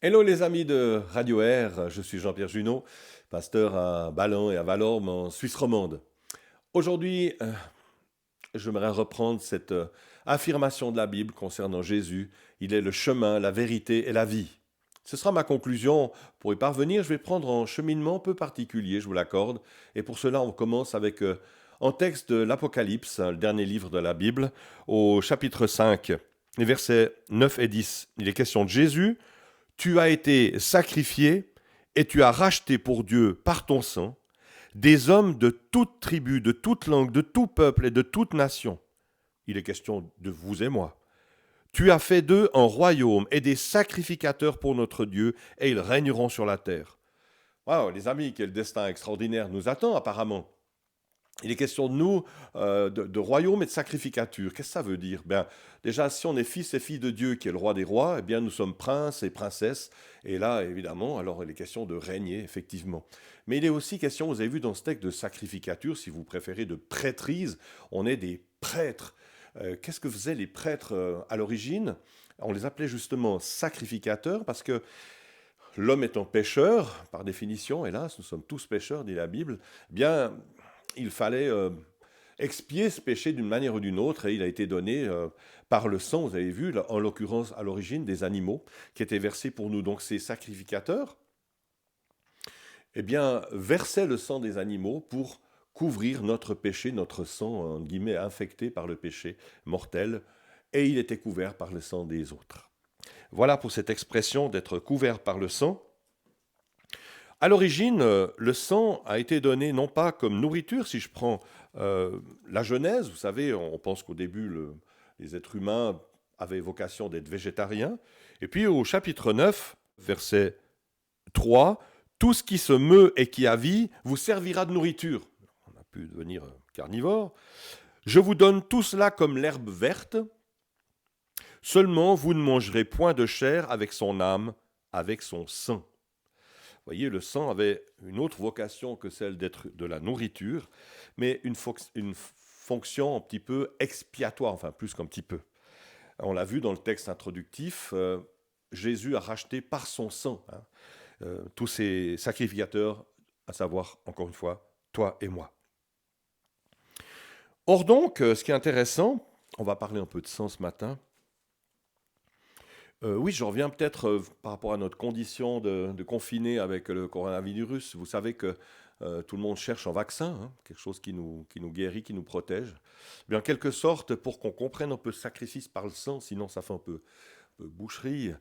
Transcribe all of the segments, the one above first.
Hello les amis de Radio Air, je suis Jean-Pierre Junot, pasteur à Ballon et à Valorme en Suisse romande. Aujourd'hui, j'aimerais reprendre cette affirmation de la Bible concernant Jésus. Il est le chemin, la vérité et la vie. Ce sera ma conclusion. Pour y parvenir, je vais prendre un cheminement un peu particulier, je vous l'accorde. Et pour cela, on commence avec un texte de l'Apocalypse, le dernier livre de la Bible, au chapitre 5, les versets 9 et 10. Il est question de Jésus. Tu as été sacrifié et tu as racheté pour Dieu par ton sang des hommes de toute tribu, de toute langue, de tout peuple et de toute nation. Il est question de vous et moi. Tu as fait d'eux un royaume et des sacrificateurs pour notre Dieu, et ils régneront sur la terre. Wow, les amis, quel destin extraordinaire nous attend apparemment. Il est question de nous, de royaume et de sacrificature. Qu'est-ce que ça veut dire? Bien, déjà, si on est fils et filles de Dieu, qui est le roi des rois, eh bien, nous sommes princes et princesses. Et là, évidemment, alors il est question de régner, effectivement. Mais il est aussi question, vous avez vu dans ce texte, de sacrificature, si vous préférez, de prêtrise. On est des prêtres. Qu'est-ce que faisaient les prêtres à l'origine? On les appelait justement sacrificateurs parce que l'homme étant pécheur, par définition, hélas, nous sommes tous pécheurs, dit la Bible, eh bien, il fallait expier ce péché d'une manière ou d'une autre, et il a été donné par le sang, vous avez vu, là, en l'occurrence à l'origine des animaux qui étaient versés pour nous. Donc ces sacrificateurs, eh bien, versaient le sang des animaux pour couvrir notre péché, notre sang, en guillemets, infecté par le péché mortel, et il était couvert par le sang des autres. Voilà pour cette expression d'être couvert par le sang. À l'origine, le sang a été donné non pas comme nourriture, si je prends la Genèse, vous savez, on pense qu'au début, les êtres humains avaient vocation d'être végétariens, et puis au chapitre 9, verset 3, tout ce qui se meut et qui a vie vous servira de nourriture. On a pu devenir carnivore. Je vous donne tout cela comme l'herbe verte, seulement vous ne mangerez point de chair avec son âme, avec son sang. Vous voyez, le sang avait une autre vocation que celle d'être de la nourriture, mais une fonction un petit peu expiatoire, enfin plus qu'un petit peu. On l'a vu dans le texte introductif, Jésus a racheté par son sang tous ces sacrificateurs, à savoir, encore une fois, toi et moi. Or donc, ce qui est intéressant, on va parler un peu de sang ce matin. Oui, je reviens peut-être par rapport à notre condition de confiné avec le coronavirus. Vous savez que tout le monde cherche un vaccin, hein, quelque chose qui nous guérit, qui nous protège. Eh bien, en quelque sorte, pour qu'on comprenne un peu le sacrifice par le sang, sinon ça fait un peu boucherie,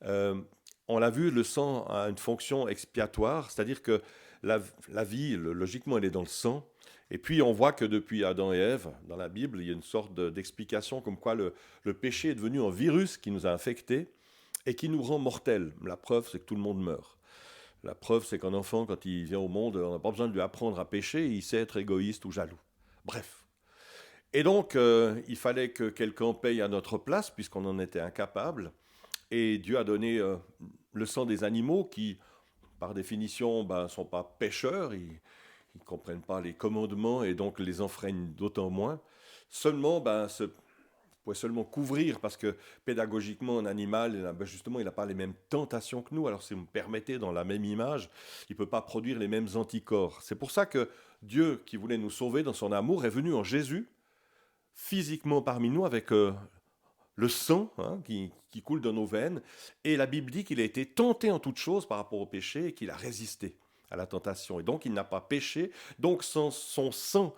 euh, on l'a vu, le sang a une fonction expiatoire, c'est-à-dire que la vie, logiquement, elle est dans le sang. Et puis on voit que depuis Adam et Ève, dans la Bible, il y a une sorte d'explication comme quoi le péché est devenu un virus qui nous a infectés et qui nous rend mortels. La preuve, c'est que tout le monde meurt. La preuve, c'est qu'un enfant, quand il vient au monde, on n'a pas besoin de lui apprendre à pécher, il sait être égoïste ou jaloux. Bref. Et donc, il fallait que quelqu'un paye à notre place, puisqu'on en était incapable. Et Dieu a donné le sang des animaux qui, par définition, ne sont pas pécheurs, ils ne comprennent pas les commandements et donc les enfreignent d'autant moins. Seulement, pouvez seulement couvrir parce que pédagogiquement, un animal, justement, il n'a pas les mêmes tentations que nous. Alors, si vous me permettez, dans la même image, il ne peut pas produire les mêmes anticorps. C'est pour ça que Dieu, qui voulait nous sauver dans son amour, est venu en Jésus, physiquement parmi nous, avec le sang qui coule dans nos veines. Et la Bible dit qu'il a été tenté en toutes choses par rapport au péché et qu'il a résisté à la tentation. Et donc, il n'a pas péché. Donc, son sang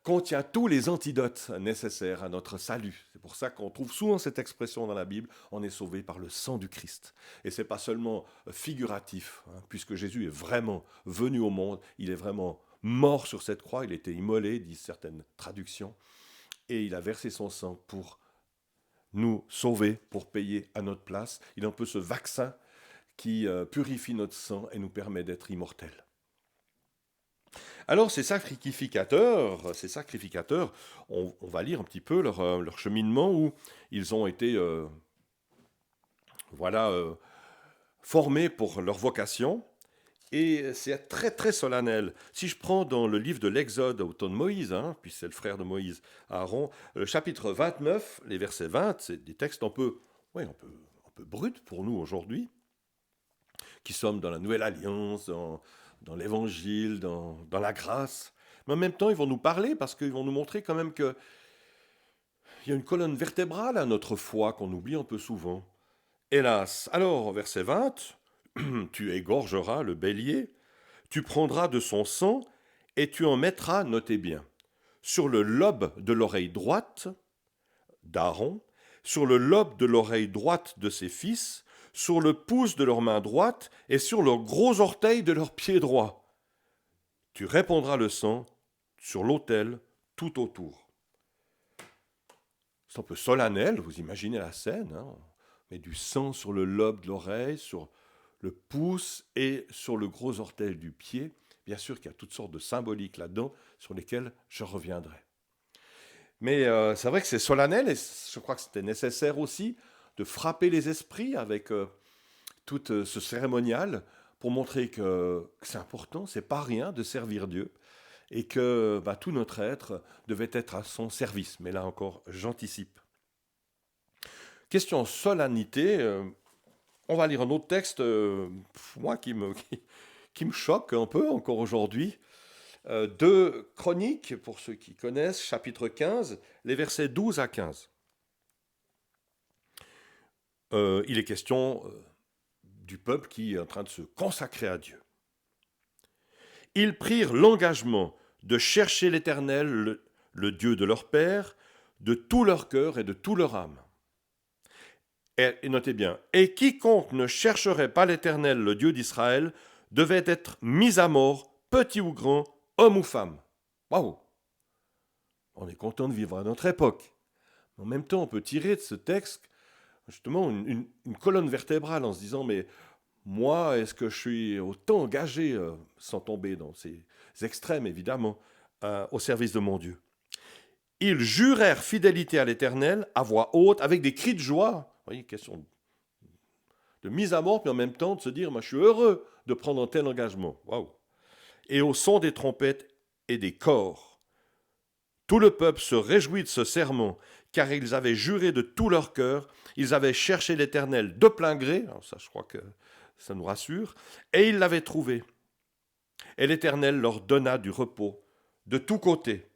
contient tous les antidotes nécessaires à notre salut. C'est pour ça qu'on trouve souvent cette expression dans la Bible, on est sauvé par le sang du Christ. Et ce n'est pas seulement figuratif, puisque Jésus est vraiment venu au monde, il est vraiment mort sur cette croix, il a été immolé, disent certaines traductions, et il a versé son sang pour nous sauver, pour payer à notre place. Il est un peu ce vaccin qui purifie notre sang et nous permet d'être immortels. Alors ces sacrificateurs, on va lire un petit peu leur cheminement où ils ont été voilà, formés pour leur vocation. Et c'est très très solennel. Si je prends dans le livre de l'Exode au temps de Moïse, puis c'est le frère de Moïse, Aaron, le chapitre 29, les versets 20, c'est des textes un peu bruts pour nous aujourd'hui. qui sommes dans la Nouvelle Alliance, dans l'Évangile, dans la grâce. Mais en même temps, ils vont nous parler parce qu'ils vont nous montrer quand même qu'il y a une colonne vertébrale à notre foi qu'on oublie un peu souvent. Hélas, alors, verset 20, tu égorgeras le bélier, tu prendras de son sang et tu en mettras, notez bien, sur le lobe de l'oreille droite d'Aaron, sur le lobe de l'oreille droite de ses fils, sur le pouce de leur main droite et sur le gros orteil de leur pied droit. Tu répandras le sang sur l'autel tout autour. C'est un peu solennel, vous imaginez la scène, hein? On met du sang sur le lobe de l'oreille, sur le pouce et sur le gros orteil du pied. Bien sûr qu'il y a toutes sortes de symboliques là-dedans sur lesquelles je reviendrai. Mais c'est vrai que c'est solennel et je crois que c'était nécessaire aussi de frapper les esprits avec tout ce cérémonial pour montrer que c'est important, c'est pas rien de servir Dieu et que tout notre être devait être à son service. Mais là encore, j'anticipe. Question solennité, on va lire un autre texte, moi qui me choque un peu encore aujourd'hui. 2 Chroniques, pour ceux qui connaissent, chapitre 15, les versets 12 à 15. Il est question du peuple qui est en train de se consacrer à Dieu. Ils prirent l'engagement de chercher l'Éternel, le Dieu de leur père, de tout leur cœur et de toute leur âme. Et notez bien, et quiconque ne chercherait pas l'Éternel, le Dieu d'Israël, devait être mis à mort, petit ou grand, homme ou femme. Waouh! On est content de vivre à notre époque. En même temps, on peut tirer de ce texte justement une colonne vertébrale en se disant, mais moi, est-ce que je suis autant engagé, sans tomber dans ces extrêmes évidemment, au service de mon Dieu? Ils jurèrent fidélité à l'Éternel à voix haute, avec des cris de joie. Vous voyez, question de mise à mort, mais en même temps de se dire, moi je suis heureux de prendre un tel engagement. Waouh! Et au son des trompettes et des cors. Tout le peuple se réjouit de ce serment, car ils avaient juré de tout leur cœur, ils avaient cherché l'Éternel de plein gré, alors ça je crois que ça nous rassure, et ils l'avaient trouvé. Et l'Éternel leur donna du repos de tous côtés.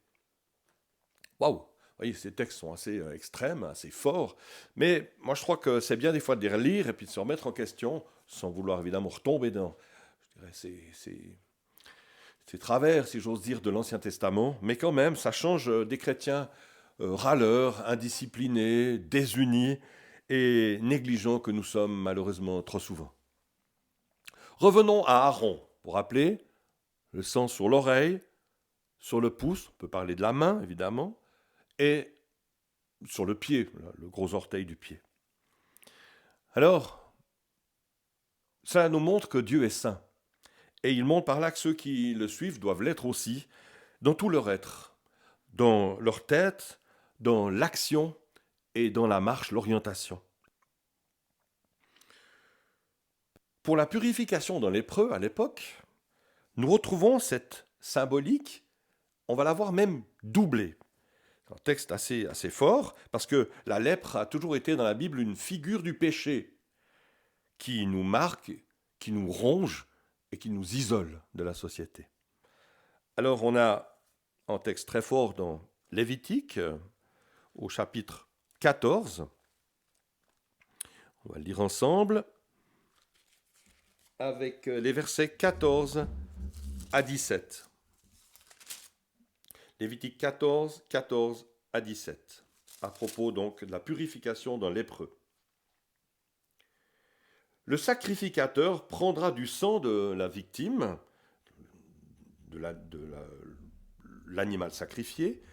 Waouh! Vous voyez, ces textes sont assez extrêmes, assez forts, mais moi je crois que c'est bien des fois de les relire et puis de se remettre en question, sans vouloir évidemment retomber dans, je dirais, ces travers, si j'ose dire, de l'Ancien Testament, mais quand même, ça change des chrétiens râleurs, indisciplinés, désunis et négligents que nous sommes malheureusement trop souvent. Revenons à Aaron, pour rappeler, le sang sur l'oreille, sur le pouce, on peut parler de la main évidemment, et sur le pied, le gros orteil du pied. Alors, ça nous montre que Dieu est saint. Et il montre par là que ceux qui le suivent doivent l'être aussi, dans tout leur être, dans leur tête, dans l'action et dans la marche, l'orientation. Pour la purification dans lépreux à l'époque, nous retrouvons cette symbolique, on va la voir même doublée. C'est un texte assez fort, parce que la lèpre a toujours été dans la Bible une figure du péché qui nous marque, qui nous ronge et qui nous isole de la société. Alors on a un texte très fort dans Lévitique, au chapitre 14. On va le lire ensemble, avec les versets 14 à 17. Lévitique 14, 14 à 17, à propos donc de la purification d'un lépreux. Le sacrificateur prendra du sang de la victime, de l'animal sacrifié,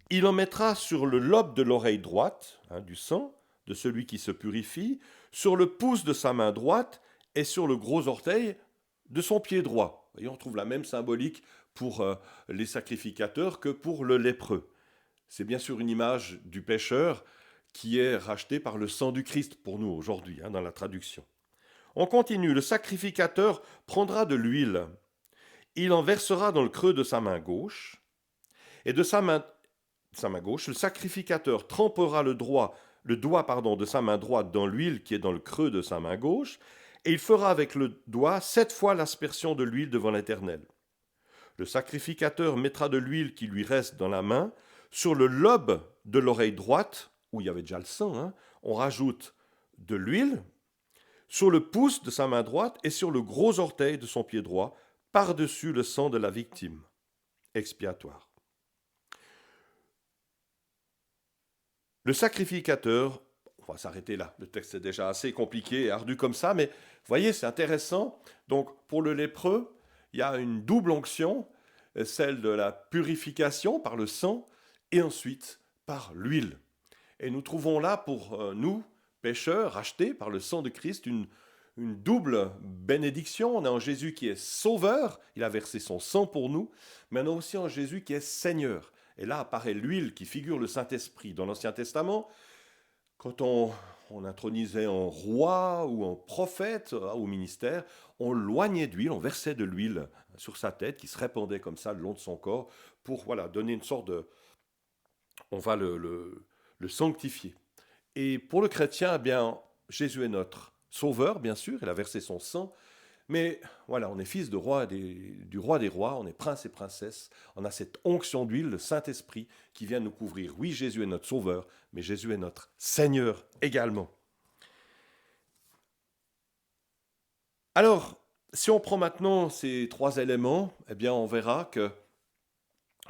il en mettra sur le lobe de l'oreille droite, du sang de celui qui se purifie, sur le pouce de sa main droite et sur le gros orteil de son pied droit. Vous voyez, on trouve la même symbolique pour les sacrificateurs que pour le lépreux. C'est bien sûr une image du pécheur qui est racheté par le sang du Christ pour nous aujourd'hui, dans la traduction. On continue, le sacrificateur prendra de l'huile, il en versera dans le creux de sa main gauche, et de sa main gauche, le sacrificateur trempera le doigt de sa main droite dans l'huile qui est dans le creux de sa main gauche, Et il fera avec le doigt 7 fois l'aspersion de l'huile devant l'Éternel. Le sacrificateur mettra de l'huile qui lui reste dans la main sur le lobe de l'oreille droite, où il y avait déjà le sang, on rajoute de l'huile, sur le pouce de sa main droite et sur le gros orteil de son pied droit, par-dessus le sang de la victime expiatoire. Le sacrificateur, on va s'arrêter là, le texte est déjà assez compliqué et ardu comme ça, mais vous voyez, c'est intéressant. Donc pour le lépreux, il y a une double onction, celle de la purification par le sang et ensuite par l'huile. Et nous trouvons là pour nous, pécheurs, rachetés par le sang de Christ, une double bénédiction. On a en Jésus qui est sauveur, il a versé son sang pour nous, mais on a aussi en Jésus qui est Seigneur. Et là apparaît l'huile qui figure le Saint-Esprit. Dans l'Ancien Testament, quand on intronisait en roi ou en prophète au ministère, on loignait d'huile, on versait de l'huile sur sa tête qui se répandait comme ça le long de son corps pour donner une sorte de... On va le sanctifier. Et pour le chrétien, eh bien, Jésus est notre sauveur, bien sûr, il a versé son sang, mais voilà, on est fils du roi des rois, on est prince et princesse, on a cette onction d'huile, le Saint-Esprit, qui vient nous couvrir. Oui, Jésus est notre sauveur, mais Jésus est notre Seigneur également. Alors, si on prend maintenant ces 3 éléments, eh bien, on verra que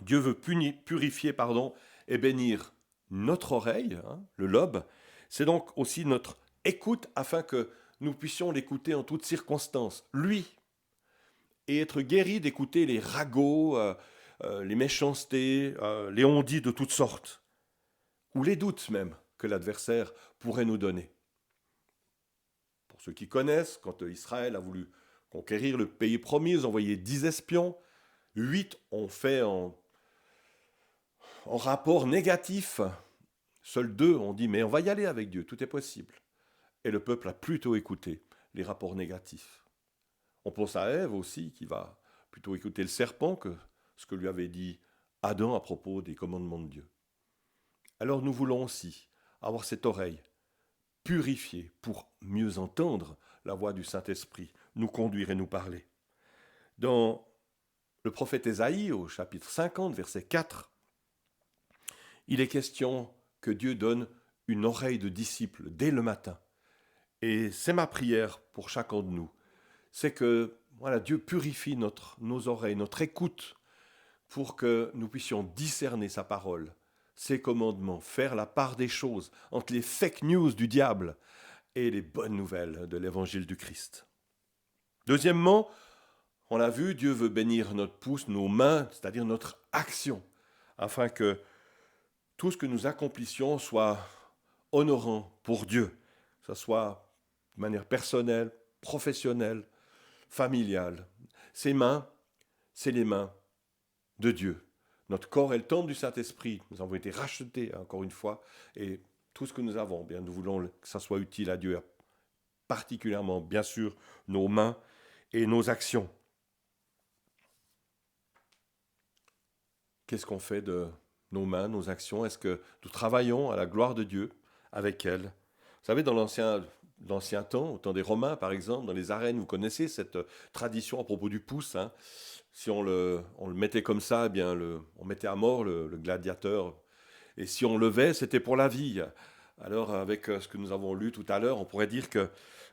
Dieu veut purifier et bénir notre oreille, le lobe. C'est donc aussi notre écoute afin que nous puissions l'écouter en toutes circonstances, lui, et être guéris d'écouter les ragots, les méchancetés, les on-dit de toutes sortes, ou les doutes même que l'adversaire pourrait nous donner. Pour ceux qui connaissent, quand Israël a voulu conquérir le pays promis, ils ont envoyé 10 espions, 8 ont fait en rapport négatif. Seuls 2 ont dit, mais on va y aller avec Dieu, tout est possible. Et le peuple a plutôt écouté les rapports négatifs. On pense à Ève aussi, qui va plutôt écouter le serpent que ce que lui avait dit Adam à propos des commandements de Dieu. Alors nous voulons aussi avoir cette oreille purifiée pour mieux entendre la voix du Saint-Esprit, nous conduire et nous parler. Dans le prophète Ésaïe, au chapitre 50, verset 4, il est question que Dieu donne une oreille de disciple dès le matin. Et c'est ma prière pour chacun de nous. C'est que Dieu purifie nos oreilles, notre écoute, pour que nous puissions discerner sa parole, ses commandements, faire la part des choses entre les fake news du diable et les bonnes nouvelles de l'évangile du Christ. Deuxièmement, on l'a vu, Dieu veut bénir notre pouce, nos mains, c'est-à-dire notre action, afin que tout ce que nous accomplissions soit honorant pour Dieu, que ce soit de manière personnelle, professionnelle, familiale. Ces mains, c'est les mains de Dieu. Notre corps est le temple du Saint-Esprit. Nous avons été rachetés, encore une fois, et tout ce que nous avons, bien, nous voulons que ça soit utile à Dieu, particulièrement, bien sûr, nos mains et nos actions. Qu'est-ce qu'on fait de nos mains, nos actions? Est-ce que nous travaillons à la gloire de Dieu avec elles? Vous savez, dans l'ancien temps, au temps des Romains par exemple, dans les arènes, vous connaissez cette tradition à propos du pouce. Si on le mettait comme ça, eh bien on mettait à mort le gladiateur. Et si on levait, c'était pour la vie. Alors avec ce que nous avons lu tout à l'heure, on pourrait dire que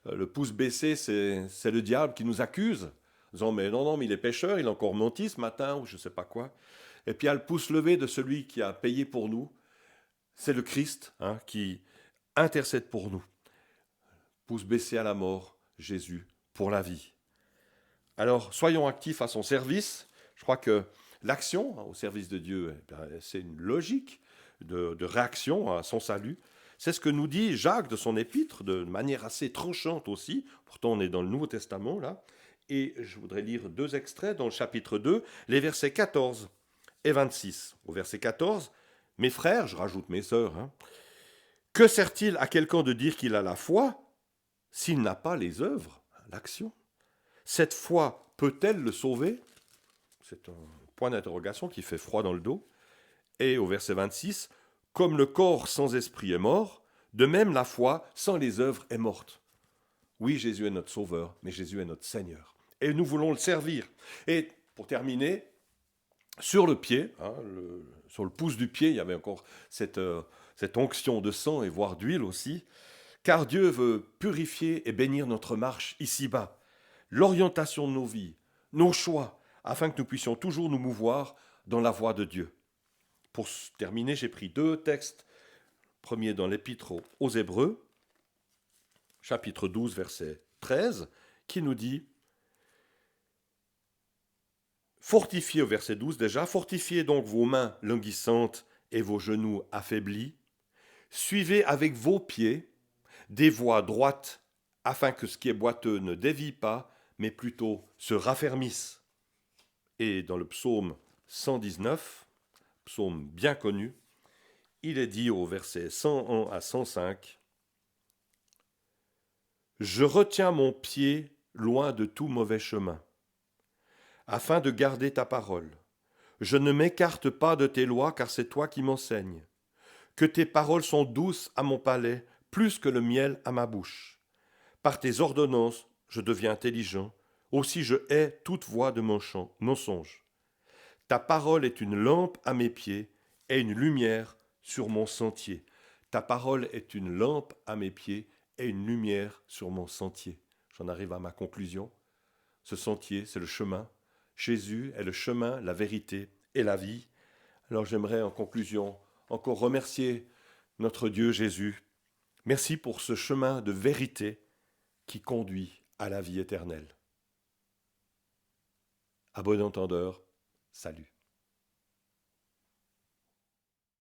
le pouce baissé, c'est le diable qui nous accuse, en disant mais non, mais il est pécheur, il a encore menti ce matin, ou je ne sais pas quoi. Et puis il y a le pouce levé de celui qui a payé pour nous. C'est le Christ qui intercède pour nous. Pouce baissé à la mort, Jésus pour la vie. Alors, soyons actifs à son service. Je crois que l'action au service de Dieu, c'est une logique de réaction à son salut. C'est ce que nous dit Jacques de son épître, de manière assez tranchante aussi. Pourtant, on est dans le Nouveau Testament, là. Et je voudrais lire 2 extraits dans le chapitre 2, les versets 14 et 26. Au verset 14, « Mes frères, je rajoute mes sœurs, que sert-il à quelqu'un de dire qu'il a la foi s'il n'a pas les œuvres, l'action? Cette foi peut-elle le sauver ?» C'est un point d'interrogation qui fait froid dans le dos. Et au verset 26, « Comme le corps sans esprit est mort, de même la foi sans les œuvres est morte. » Oui, Jésus est notre Sauveur, mais Jésus est notre Seigneur. Et nous voulons le servir. Et pour terminer, sur le pied, sur le pouce du pied, il y avait encore cette onction de sang et voire d'huile aussi, car Dieu veut purifier et bénir notre marche ici-bas, l'orientation de nos vies, nos choix, afin que nous puissions toujours nous mouvoir dans la voie de Dieu. Pour terminer, j'ai pris 2 textes. Premier dans l'Épître aux Hébreux, chapitre 12, verset 13, qui nous dit « Fortifiez » au verset 12 déjà, « Fortifiez donc vos mains languissantes et vos genoux affaiblis. Suivez avec vos pieds des voies droites, afin que ce qui est boiteux ne dévie pas, mais plutôt se raffermisse. » Et dans le psaume 119, psaume bien connu, il est dit au verset 101 à 105, « Je retiens mon pied loin de tout mauvais chemin, afin de garder ta parole. Je ne m'écarte pas de tes lois, car c'est toi qui m'enseignes. Que tes paroles sont douces à mon palais, plus que le miel à ma bouche. Par tes ordonnances, je deviens intelligent, aussi je hais toute voie de mensonge. Ta parole est une lampe à mes pieds et une lumière sur mon sentier. » Ta parole est une lampe à mes pieds et une lumière sur mon sentier. J'en arrive à ma conclusion. Ce sentier, c'est le chemin. Jésus est le chemin, la vérité et la vie. Alors j'aimerais en conclusion encore remercier notre Dieu Jésus. Merci pour ce chemin de vérité qui conduit à la vie éternelle. À bon entendeur, salut.